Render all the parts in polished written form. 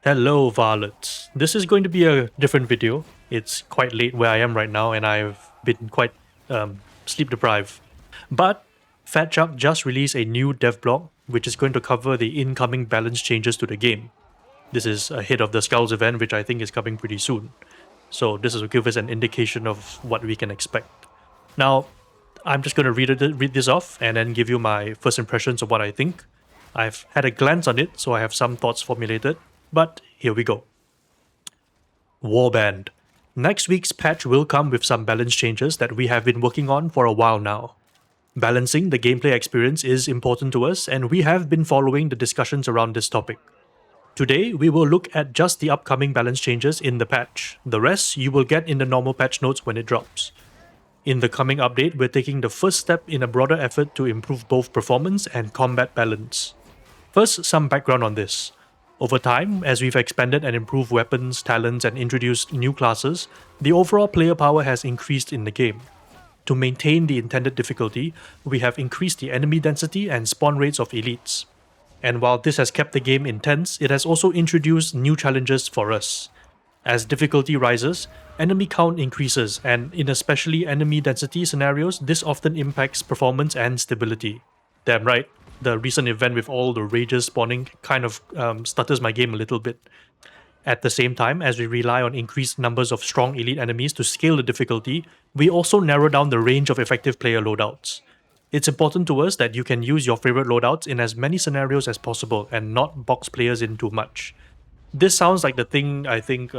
Hello, Varlets. This is going to be a different video. It's quite late where I am right now, and I've been quite sleep deprived. But Fatshark just released a new devblog, which is going to cover the incoming balance changes to the game. This is ahead of the Skulls event, which I think is coming pretty soon. So this will give us an indication of what we can expect. Now, I'm just going to read this off and then give you my first impressions of what I think. I've had a glance on it, so I have some thoughts formulated. But here we go. Warband. Next week's patch will come with some balance changes that we have been working on for a while now. Balancing the gameplay experience is important to us, and we have been following the discussions around this topic. Today, we will look at just the upcoming balance changes in the patch. The rest you will get in the normal patch notes when it drops. In the coming update, we're taking the first step in a broader effort to improve both performance and combat balance. First, some background on this. Over time, as we've expanded and improved weapons, talents, and introduced new classes, the overall player power has increased in the game. To maintain the intended difficulty, we have increased the enemy density and spawn rates of elites. And while this has kept the game intense, it has also introduced new challenges for us. As difficulty rises, enemy count increases, and in especially enemy density scenarios, this often impacts performance and stability. Damn right, the recent event with all the rages spawning kind of stutters my game a little bit. At the same time, as we rely on increased numbers of strong elite enemies to scale the difficulty, we also narrow down the range of effective player loadouts. It's important to us that you can use your favorite loadouts in as many scenarios as possible and not box players in too much. This sounds like the thing I think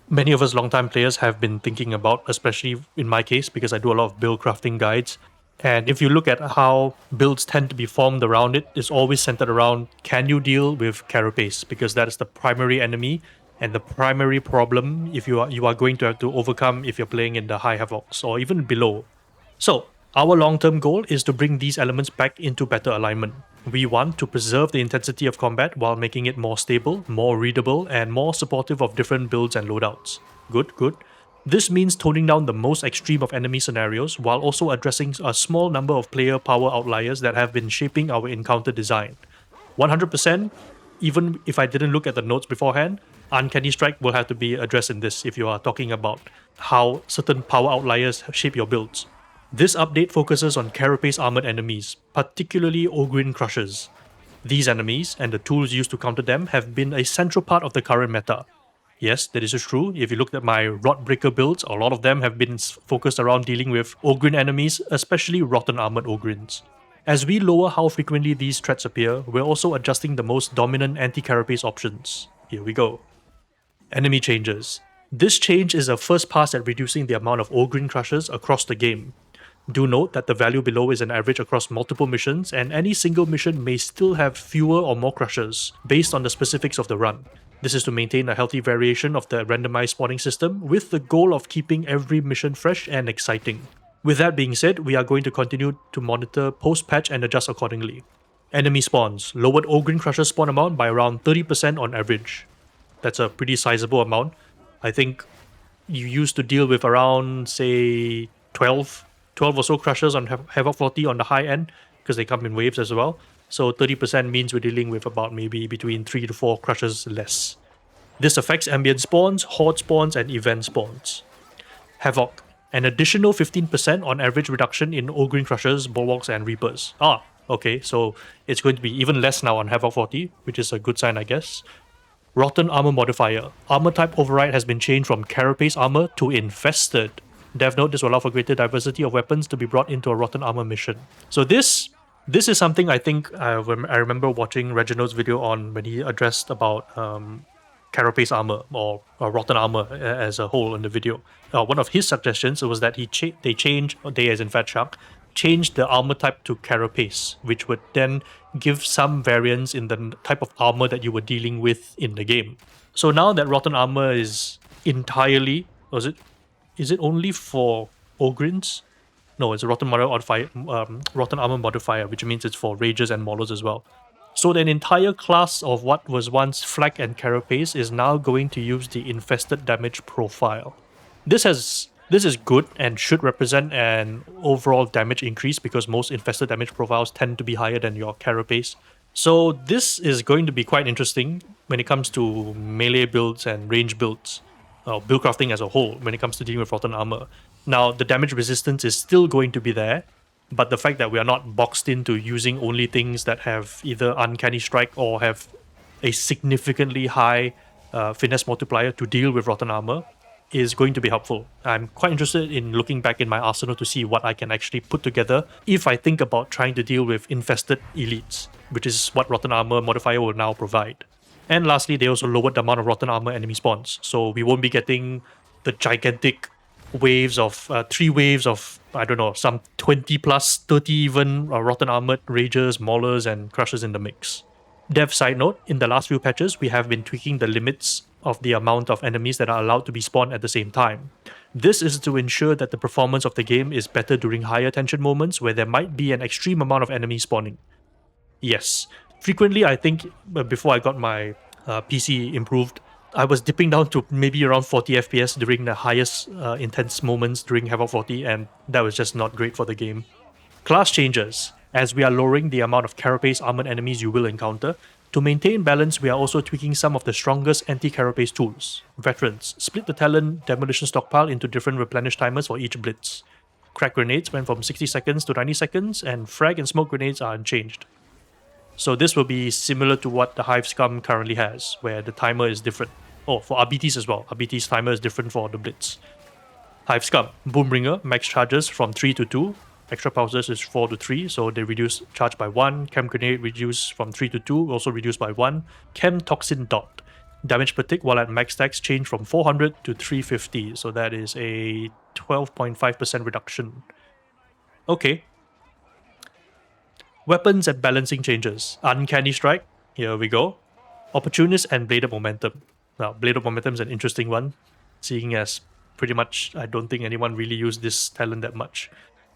many of us long-time players have been thinking about, especially in my case because I do a lot of build crafting guides. And if you look at how builds tend to be formed around it, it's always centered around can you deal with carapace, because that is the primary enemy and the primary problem if you are going to have to overcome if you're playing in the high havocs or even below. So our long-term goal is to bring these elements back into better alignment. We want to preserve the intensity of combat while making it more stable, more readable, and more supportive of different builds and loadouts. Good, good. This means toning down the most extreme of enemy scenarios while also addressing a small number of player power outliers that have been shaping our encounter design. 100%, even if I didn't look at the notes beforehand, Uncanny Strike will have to be addressed in this if you are talking about how certain power outliers shape your builds. This update focuses on carapace armored enemies, particularly Ogryn Crushers. These enemies, and the tools used to counter them, have been a central part of the current meta. Yes, that is true. If you looked at my Rotbreaker builds, a lot of them have been focused around dealing with Ogryn enemies, especially Rotten Armored Ogryns. As we lower how frequently these threats appear, we're also adjusting the most dominant anti-carapace options. Here we go. Enemy changes. This change is a first pass at reducing the amount of Ogryn Crushers across the game. Do note that the value below is an average across multiple missions, and any single mission may still have fewer or more Crushers, based on the specifics of the run. This is to maintain a healthy variation of the randomized spawning system with the goal of keeping every mission fresh and exciting. With that being said, we are going to continue to monitor post-patch and adjust accordingly. Enemy spawns lowered Ogryn Crusher spawn amount by around 30% on average. That's a pretty sizable amount. I think you used to deal with around, say, 12 or so Crushers on Havoc 40 on the high end, because they come in waves as well. So 30% means we're dealing with about maybe between 3 to 4 Crushers less. This affects ambient spawns, horde spawns, and event spawns. Havoc. An additional 15% on average reduction in Ogryn Crushers, Bulwarks, and Reapers. Okay, so it's going to be even less now on Havoc 40, which is a good sign, I guess. Rotten Armor Modifier. Armor type override has been changed from Carapace Armor to Infested. Dev note, this will allow for greater diversity of weapons to be brought into a Rotten Armor mission. So this is something I think I remember watching Reginald's video on when he addressed about Carapace Armor or Rotten Armor as a whole in the video. One of his suggestions was that they as in Fatshark, changed the armor type to Carapace, which would then give some variance in the type of armor that you were dealing with in the game. So now that Rotten Armor is entirely, is it only for Ogryns? No, it's a Rotten Armor Modifier, which means it's for Rages and Maulers as well. So an entire class of what was once Flak and Carapace is now going to use the Infested damage profile. This is good and should represent an overall damage increase because most Infested damage profiles tend to be higher than your Carapace. So this is going to be quite interesting when it comes to melee builds and range builds, build crafting as a whole, when it comes to dealing with rotten armor. Now, the damage resistance is still going to be there, but the fact that we are not boxed into using only things that have either Uncanny Strike or have a significantly high finesse multiplier to deal with rotten armor is going to be helpful. I'm quite interested in looking back in my arsenal to see what I can actually put together if I think about trying to deal with infested elites, which is what rotten armor modifier will now provide. And lastly, they also lowered the amount of rotten armor enemy spawns, so we won't be getting the gigantic waves of 3 waves of, I don't know, some 20 plus 30 even rotten armored ragers, maulers, and crushers in the mix. Dev side note, in the last few patches, we have been tweaking the limits of the amount of enemies that are allowed to be spawned at the same time. This is to ensure that the performance of the game is better during higher tension moments where there might be an extreme amount of enemies spawning. Yes, frequently I think before I got my PC improved, I was dipping down to maybe around 40 FPS during the highest intense moments during Havoc 40, and that was just not great for the game. Class changes. As we are lowering the amount of carapace armored enemies you will encounter, to maintain balance, we are also tweaking some of the strongest anti-carapace tools. Veterans, split the Talon demolition stockpile into different replenish timers for each blitz. Crack grenades went from 60 seconds to 90 seconds, and frag and smoke grenades are unchanged. So this will be similar to what the Hive Scum currently has, where the timer is different. Oh, for RBTs as well. RBT's timer is different for the blitz. Hive Scum, Boombringer, max charges from 3 to 2. Extra pulses is 4 to 3, so they reduce charge by 1. Chem Grenade reduced from 3 to 2, also reduced by 1. Chem Toxin Dot. Damage per tick while at max stacks change from 400 to 350, so that is a 12.5% reduction. Okay. Weapons and balancing changes. Uncanny Strike, here we go. Opportunist and Bladed Momentum. Now, Bladed Momentum is an interesting one, seeing as pretty much I don't think anyone really used this talent that much.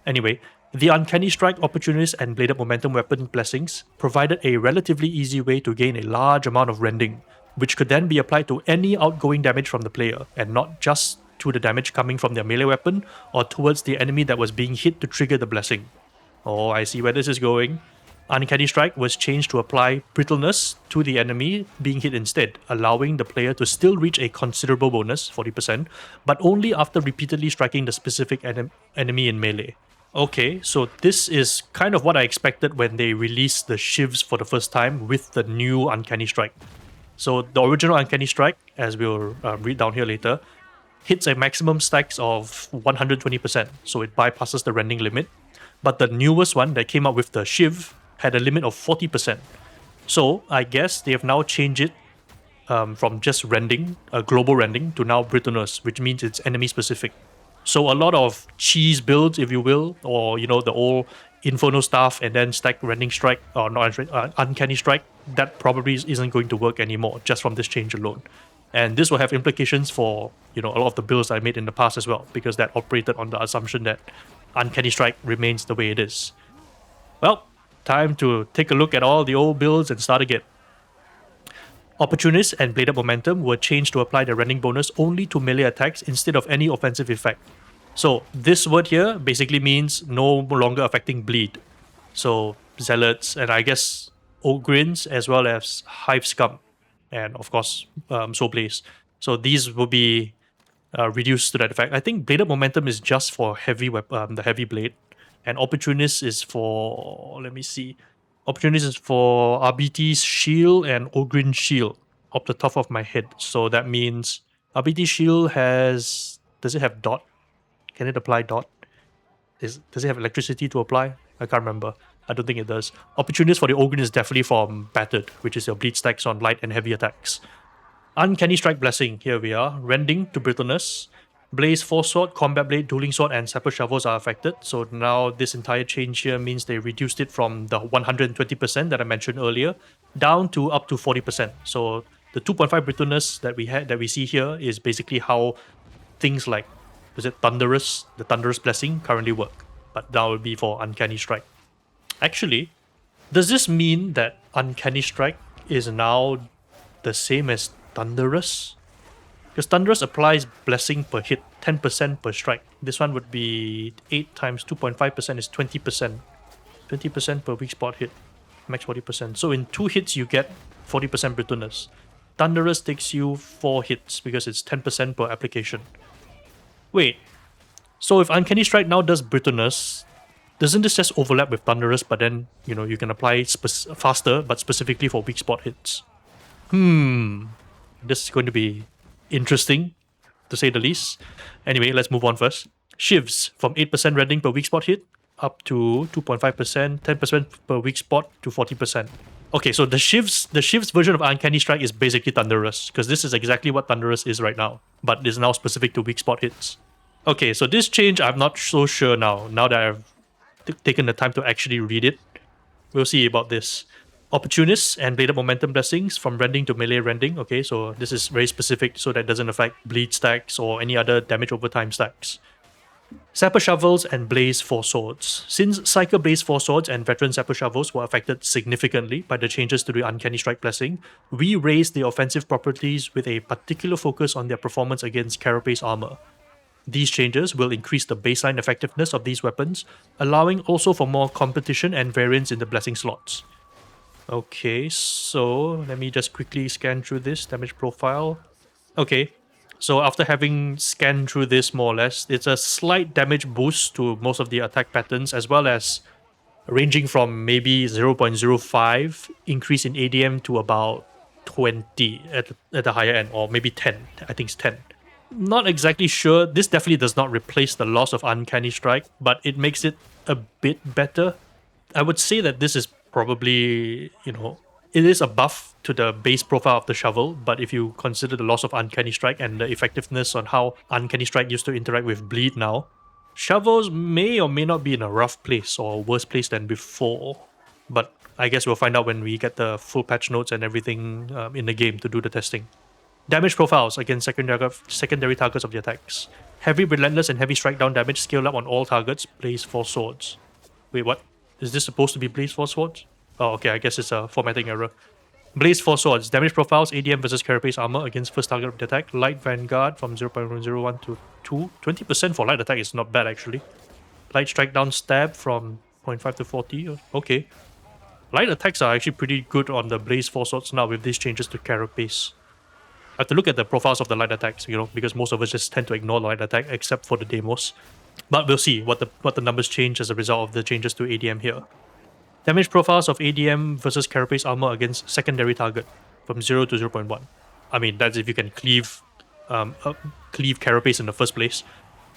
Anyway, the Uncanny Strike, Opportunist, and Bladed Momentum weapon blessings provided a relatively easy way to gain a large amount of rending, which could then be applied to any outgoing damage from the player, and not just to the damage coming from their melee weapon or towards the enemy that was being hit to trigger the blessing. Oh, I see where this is going. Uncanny Strike was changed to apply brittleness to the enemy being hit instead, allowing the player to still reach a considerable bonus, 40%, but only after repeatedly striking the specific enemy in melee. Okay, so this is kind of what I expected when they released the shivs for the first time with the new Uncanny Strike. So the original Uncanny Strike, as we'll read down here later, hits a maximum stacks of 120%, so it bypasses the rending limit. But the newest one that came out with the shiv had a limit of 40%. So I guess they have now changed it from just rending, global rending, to now brittleness, which means it's enemy specific. So a lot of cheese builds, if you will, or the old Inferno Staff and then stack Rending Strike, or not Uncanny Strike, that probably isn't going to work anymore just from this change alone. And this will have implications for a lot of the builds I made in the past as well, because that operated on the assumption that Uncanny Strike remains the way it is. Well, time to take a look at all the old builds and start again. Opportunist and Bladed Momentum were changed to apply the rending bonus only to melee attacks instead of any offensive effect. So this word here basically means no longer affecting bleed. So Zealots and I guess Ogryns as well as Hive Scum and of course Soul Blaze. So these will be reduced to that effect. I think Bladed Momentum is just for heavy the heavy blade, and Opportunist is for Opportunist is for RBT's shield and Ogryn shield off the top of my head. So that means RBT shield does it have dot? Can it apply dot? Does it have electricity to apply? I can't remember. I don't think it does. Opportunist for the Ogryn is definitely from Battered, which is your bleed stacks on light and heavy attacks. Uncanny Strike Blessing, here we are. Rending to Brittleness. Blaze, Force Sword, Combat Blade, Dueling Sword, and Sapper Shovels are affected. So now this entire change here means they reduced it from the 120% that I mentioned earlier down to up to 40%. So the 2.5 brittleness that we see here is basically how things like the Thunderous Blessing currently work. But that will be for Uncanny Strike. Actually, does this mean that Uncanny Strike is now the same as Thunderous? Because Thunderous applies blessing per hit, 10% per strike. This one would be 8 times 2.5% is 20%. 20% per weak spot hit. Max 40%. So in 2 hits, you get 40% brittleness. Thunderous takes you 4 hits because it's 10% per application. Wait, so if Uncanny Strike now does brittleness, doesn't this just overlap with Thunderous, but then, you know, you can apply it faster, but specifically for weak spot hits? This is going to be interesting, to say the least. Anyway, let's move on first. Shivs, from 8% rending per weak spot hit, up to 2.5%, 10% per weak spot to 40%. Okay, so the Shivs version of Uncanny Strike is basically Thunderous, because this is exactly what Thunderous is right now, but is now specific to weak spot hits. Okay, so this change I'm not so sure now that I've taken the time to actually read it. We'll see about this. Opportunists and Bladed Momentum Blessings from rending to melee rending. Okay, so this is very specific so that it doesn't affect bleed stacks or any other damage over time stacks. Sapper Shovels and Blaze Four Swords. Since Psyker Blaze Four Swords and Veteran Sapper Shovels were affected significantly by the changes to the Uncanny Strike Blessing, we raised the offensive properties with a particular focus on their performance against Carapace armor. These changes will increase the baseline effectiveness of these weapons, allowing also for more competition and variance in the blessing slots. Okay, so let me just quickly scan through this damage profile. Okay, so after having scanned through this more or less, it's a slight damage boost to most of the attack patterns, as well as ranging from maybe 0.05 increase in ADM to about 20 at the higher end, or maybe 10. I think it's 10. Not exactly sure. This definitely does not replace the loss of Uncanny Strike, but it makes it a bit better. I would say that this is probably, it is a buff to the base profile of the shovel, but if you consider the loss of Uncanny Strike and the effectiveness on how Uncanny Strike used to interact with bleed now, shovels may or may not be in a rough place or worse place than before. But I guess we'll find out when we get the full patch notes and everything in the game to do the testing. Damage profiles against secondary targets of the attacks. Heavy Relentless and Heavy Strike Down damage scale up on all targets. Blaze Four Swords. Wait, what? Is this supposed to be Blaze Four Swords? Oh, okay, I guess it's a formatting error. Blaze Four Swords. Damage profiles ADM versus Carapace armor against first target of the attack. Light Vanguard from 0.01 to 2. 20% for light attack is not bad actually. Light Strike Down Stab from 0.5 to 40. Okay. Light attacks are actually pretty good on the Blaze Four Swords now with these changes to Carapace. I have to look at the profiles of the light attacks, because most of us just tend to ignore light attack except for the demos. But we'll see what the numbers change as a result of the changes to ADM here. Damage profiles of ADM versus Carapace armor against secondary target from 0 to 0.1. I mean, that's if you can cleave Carapace in the first place.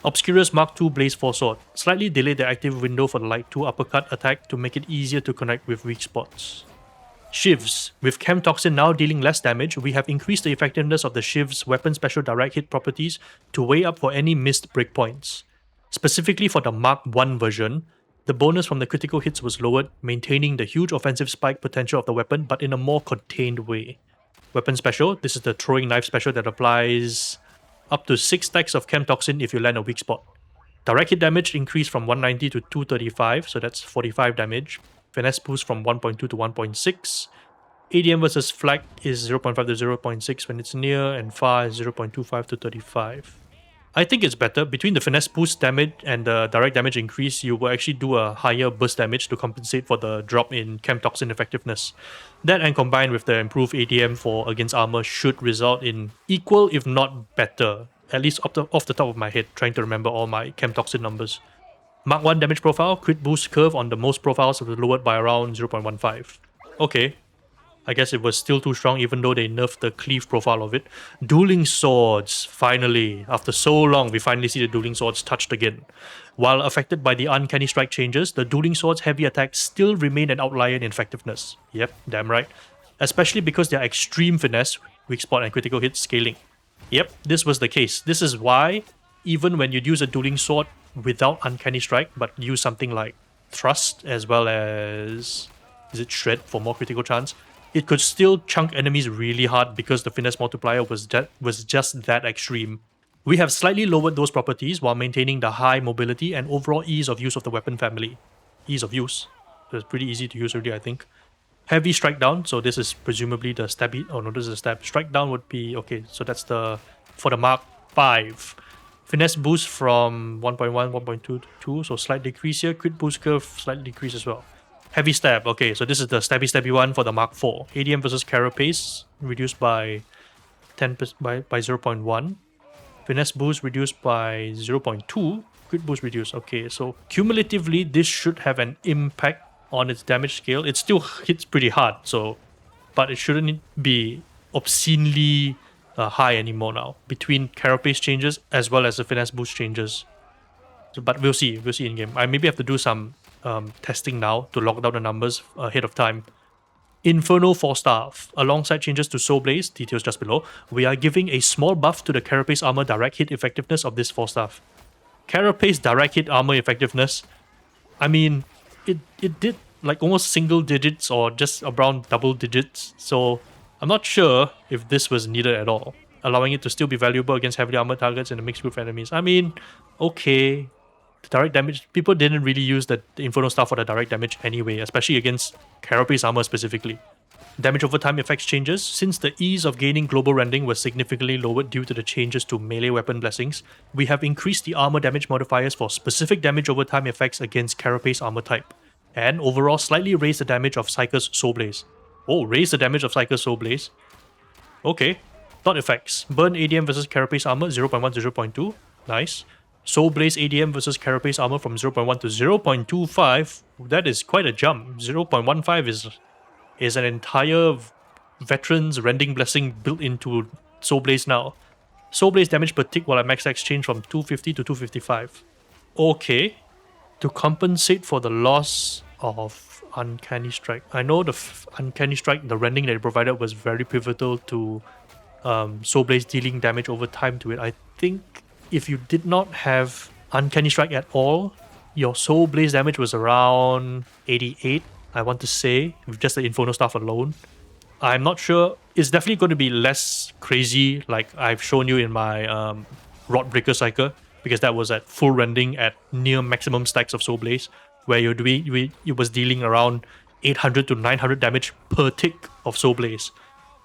Obscurus Mark II Blaze Four Sword. Slightly delay the active window for the Light 2 uppercut attack to make it easier to connect with weak spots. Shivs. With Chem Toxin now dealing less damage, we have increased the effectiveness of the Shiv's weapon special direct hit properties to weigh up for any missed breakpoints. Specifically for the Mark I version, the bonus from the critical hits was lowered, maintaining the huge offensive spike potential of the weapon, but in a more contained way. Weapon special, this is the throwing knife special that applies up to 6 stacks of Chem Toxin if you land a weak spot. Direct hit damage increased from 190 to 235, so that's 45 damage. Finesse boost from 1.2 to 1.6. ADM versus Flag is 0.5 to 0.6 when it's near, and far is 0.25 to 35. I think it's better. Between the finesse boost damage and the direct damage increase, you will actually do a higher burst damage to compensate for the drop in Chem Toxin effectiveness. That, and combined with the improved ADM for against armor, should result in equal if not better, at least off the top of my head, trying to remember all my Chem Toxin numbers. Mark 1 damage profile, crit boost curve on the most profiles was lowered by around 0.15. Okay, I guess it was still too strong even though they nerfed the cleave profile of it. Dueling Swords, finally. After so long, we finally see the Dueling Swords touched again. While affected by the Uncanny Strike changes, the Dueling Swords heavy attacks still remain an outlier in effectiveness. Yep, damn right. Especially because their extreme finesse, weak spot and critical hit scaling. Yep, this was the case. This is why, even when you use a Dueling Sword without Uncanny Strike, but use something like Thrust as well as Shred for more critical chance, it could still chunk enemies really hard because the finesse multiplier was just that extreme. We have slightly lowered those properties while maintaining the high mobility and overall ease of use of the weapon family. Ease of use. So it's pretty easy to use already, I think. Heavy Strike Down, so this is presumably the stabby. Oh no, this is a stab. Strike Down would be, okay, so that's for the Mark 5. Finesse boost from 1.1, 1.2 to 2, so slight decrease here. Crit boost curve, slight decrease as well. Heavy Stab. Okay, so this is the stabby one for the Mark IV. ADM versus Carapace reduced by 10% by 0.1. Finesse boost reduced by 0.2. Crit boost reduced. Okay, so cumulatively this should have an impact on its damage scale. It still hits pretty hard, so but it shouldn't be obscenely high anymore now between Carapace changes as well as the Finesse boost changes. So, but we'll see in game. I maybe have to do some testing now to lock down the numbers ahead of time. Inferno 4-star. Alongside changes to Soul Blaze, details just below, we are giving a small buff to the Carapace armor direct hit effectiveness of this 4-star. Carapace direct hit armor effectiveness, I mean, it did like almost single digits or just around double digits, so I'm not sure if this was needed at all, allowing it to still be valuable against heavily armored targets and a mixed group of enemies. I mean, okay, the direct damage, people didn't really use the Inferno Star for the direct damage anyway, especially against Carapace armor specifically. Damage over time effects changes. Since the ease of gaining global rending was significantly lowered due to the changes to melee weapon blessings, we have increased the armor damage modifiers for specific damage over time effects against Carapace armor type, and overall slightly raised the damage of Psyker's Soul Blaze. Oh, raise the damage of Psyker's Soul Blaze. Okay. Dot effects. Burn ADM versus Carapace armor 0.1 to 0.2. Nice. Soul Blaze ADM versus Carapace armor from 0.1 to 0.25. That is quite a jump. 0.15 is an entire veteran's rending blessing built into Soul Blaze now. Soul Blaze damage per tick while at max exchange from 250 to 255. Okay. To compensate for the loss of Uncanny Strike. I know the Uncanny Strike, the rending that it provided was very pivotal to Soul Blaze dealing damage over time to it. I think if you did not have Uncanny Strike at all, your Soul Blaze damage was around 88, I want to say, with just the Inferno Staff alone. I'm not sure. It's definitely going to be less crazy like I've shown you in my Rod Breaker Cycle, because that was at full rending at near maximum stacks of Soul Blaze, where it was dealing around 800 to 900 damage per tick of Soul Blaze.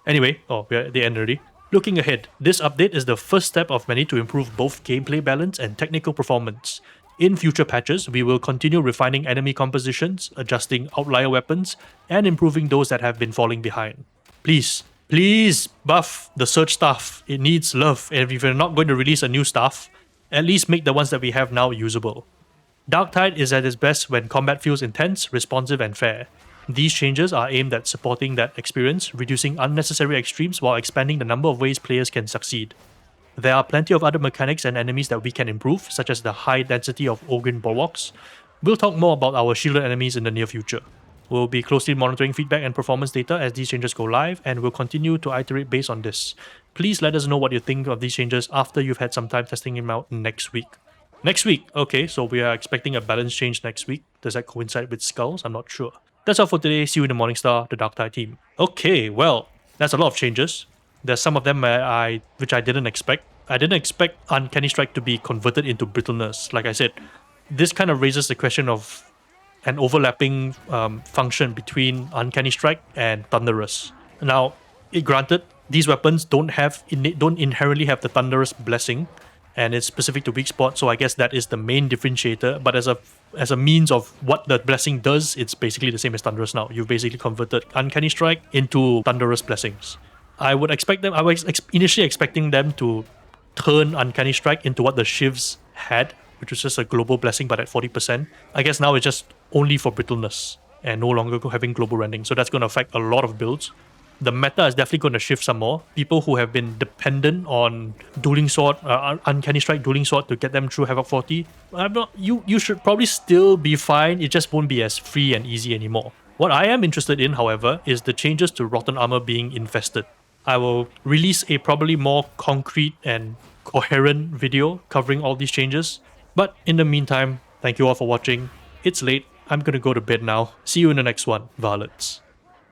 Anyway, we're at the end already. Looking ahead, this update is the first step of many to improve both gameplay balance and technical performance. In future patches, we will continue refining enemy compositions, adjusting outlier weapons, and improving those that have been falling behind. Please buff the Surge Staff. It needs love, and if you're not going to release a new staff, at least make the ones that we have now usable. Darktide is at its best when combat feels intense, responsive, and fair. These changes are aimed at supporting that experience, reducing unnecessary extremes while expanding the number of ways players can succeed. There are plenty of other mechanics and enemies that we can improve, such as the high density of Ogryn Bulwarks. We'll talk more about our shielded enemies in the near future. We'll be closely monitoring feedback and performance data as these changes go live, and we'll continue to iterate based on this. Please let us know what you think of these changes after you've had some time testing them out next week. Next week, okay, so we are expecting a balance change next week. Does that coincide with Skulls? I'm not sure. That's all for today. See you in the Morningstar, the Darktide team. Okay, well, that's a lot of changes. There's some of them which I didn't expect. I didn't expect Uncanny Strike to be converted into Brittleness. Like I said, this kind of raises the question of an overlapping function between Uncanny Strike and Thunderous. Now, granted, these weapons don't inherently have the Thunderous blessing, and it's specific to weak spot, so I guess that is the main differentiator. But as a means of what the blessing does, it's basically the same as Thunderous now. You've basically converted Uncanny Strike into Thunderous blessings. I was initially expecting them to turn Uncanny Strike into what the Shivs had, which was just a global blessing but at 40%. I guess now it's just only for Brittleness and no longer having global rending, so that's going to affect a lot of builds. The meta is definitely going to shift some more. People who have been dependent on Dueling Sword, Uncanny Strike Dueling Sword to get them through Havoc 40, you should probably still be fine. It just won't be as free and easy anymore. What I am interested in, however, is the changes to Rotten Armor being infested. I will release a probably more concrete and coherent video covering all these changes. But in the meantime, thank you all for watching. It's late. I'm going to go to bed now. See you in the next one, Varlets.